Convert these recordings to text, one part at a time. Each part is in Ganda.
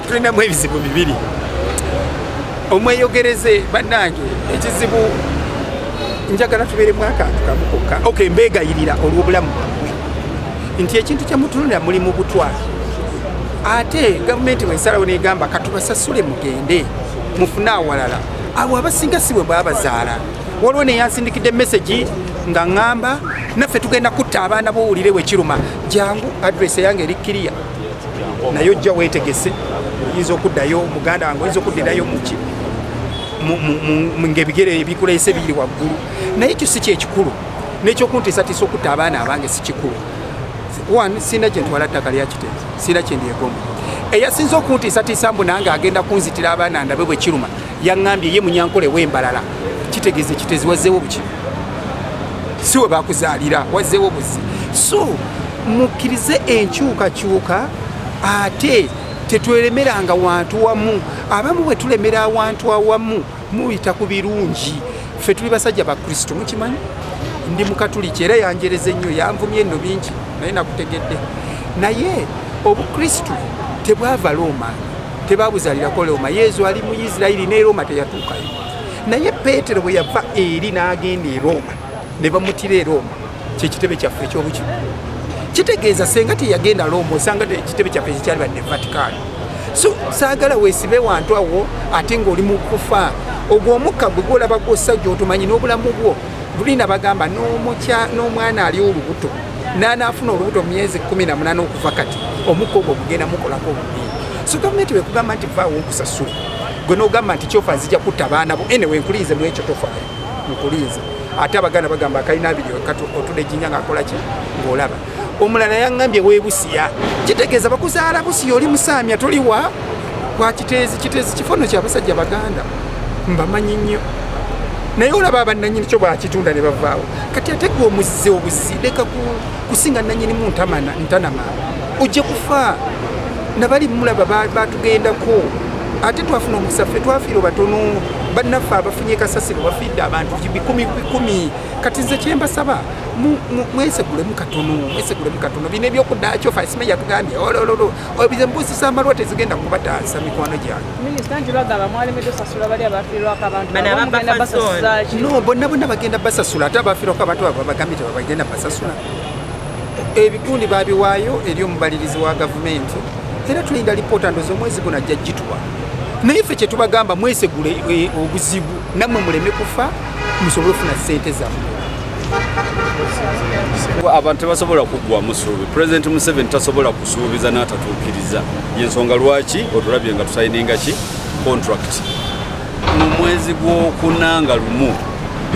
tulinamu ebizibu bibiri. Omweyogereze bannange ekizibu njagala tubeeremu akantu kamu kokka. Mbeegayirira olw'obulamu bwammwe nti ekintu kye mutunulira muli mu butwala. Ate gavumenti bw'esalawo n'egamba katubasasule mugende mufune awalala, abo abasinga si bwe baabazaala. Waliwo neyansindikidde message nga ŋŋamba naffe tugenda kutta abaana b'owulire wekiruma, jangu adresi yange eri kiriya naye ojja weetegese, oyinza okuddayo muganda wange, oyinza okuddirayo muki ng'ebigere ebikuleese biri waggulu, naye ekyo si kyekikulu. N'ekyokuntiisatiisa okutta abaana abange si kikulu. Sina gye ntwala ttaka lya Kitenzi, sina kye ndyegomba. Eyasinza okuntiisatiisa mbu nange agenda kunzitira abaana ndabe bwe kiruma, yaŋŋambye ye Munyankole w'embalala. Kitegeeze Kitezi wazzeewo buki? Si we bakuzaalira, wazzeewo buzi. So mukkirize enkyukakyuka, ate tetweremeranga wantu wamu. Abamu bwe tulemera awantu awamu muyita ku birungi. Ffe tuli basajja ba Kristo, mukimanyi? Ndi Mukatuliki era yanjereze nnyo, yanvumye nno bingi, naye nakutegedde. Naye obukristo tebwava Roma, tebabuzaalirako Roma. Yesu ali mu Isirayiri ne Roma teyatuukayo. Naye Peetero bwe yava eri n'agenda e Roma ne bamutira e Roma, kyekitebe kyaffe ekyobukimu. Kitegeeza senga teyagenda Roma osanga ekitebe kyaffe kikyali badde Vatican. So saagala weesibe wantu awo ate ng'oli mu kufa. Ogwo omukka gwe gwolaba gw'osajja otumanyi n'obulamu bwo bulina bagamba n'omwana ali olubuto n'anaafuna olubuto mu myezi 18 okuva kati, omukka ogwo gugenda mukolako obubi. So gavumenti bwe kugamba nti vaawo nkusasula, gwe n'ogamba nti kyofa nzija kutta abaana bo, anyway nkuliize mu ekyo tofaayo, nkuliize. Ate abaganda bagamba akalina abiri otude ejjinya ng'akola ki ng'olaba. Omulala yaŋŋambye weebusiya, kitegeeza bakuzaala busiya, oli musaamya, toliwa kwa Kitezi. Kitezi kifono ky'abasajja baganda, mbamanyi nnyo. Naye olaba abannannyini kyo bwakitunda ne bavaawo. Kati ate gwe omuzze obuzi, leka kusinga nnannyini mu ntanama, ojje kufa. Nabali mulaba batugendako, ate twafuna omukisa ffe twafiirwa batono. Bannaffe abafunye kasasiro bafiidde abantu bikumi. Kati nze kye mbasaba mwesegulemu katono. Bino ebyokuddayo kyofa Ismail yatugambye obize mbuzisa amalwa tezigenda kubataasa mikwano gyange. Minisita nti bagamba mwalemedde osasula bali abafiirwako abantu no bonna bagenda basasula, ate abafiirwako abantu abo bagambye tebagenda basasula. Ebigundi babiwaayo eri omubalirizi wa gavumenti era tulinda lipoota ndozi omwezi guno ajja gituwa. Naye ffe kye tubagamba mwesegule obuzibu, nammwe muleme kufa, musobole okufuna ssente zammwe. Abantu tebasobola kuggwamu ssuubi. President Museveni tasobola kusuubiza n'atatuukiriza. Y'ensonga lwaki otulabye nga tusayininga ki contract mu mwezi gw'okunanga lumu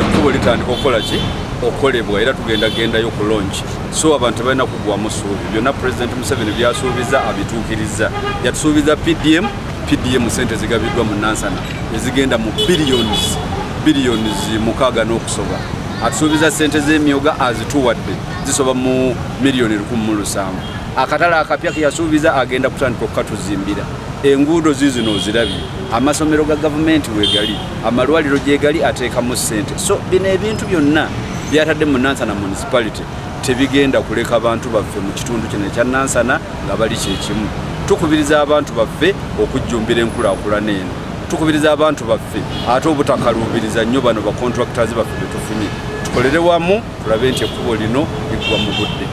ekkubo litandika okukola ki okolebwa era tugendagendayo ku launch. So abantu tebalina kuggwamu ssuubi. Byonna President Museveni byasuubiza abituukiriza. Yatusuubiza PDM sente zigabiddwa mu Nansana ezigenda mu billions 6 n'okusoba. Atusuubiza sente z'emyoga azituwadde zisoba mu miliyoni 107. Akatala akapya ke yasuubiza agenda kutandika okukatuzimbira. Enguudo zizino ozirabye, amasomero ga gavumenti wegali, amalwaliro gyegali ateekamu ssente. So bino ebintu byonna byatadde mu Nansana municipality tebigenda kuleka abantu baffe mu kitundu kino ekya Nansana nga bali kyekimu. Tukubiriza abantu baffe okujjumbira enkulaakulana eno. Tukubiriza abantu baffe ate obutakaluubiriza nnyo bano ba contractors baffe betufunye. Tukolere wamu tulabe nti ekkubo lino liggwa mu budde.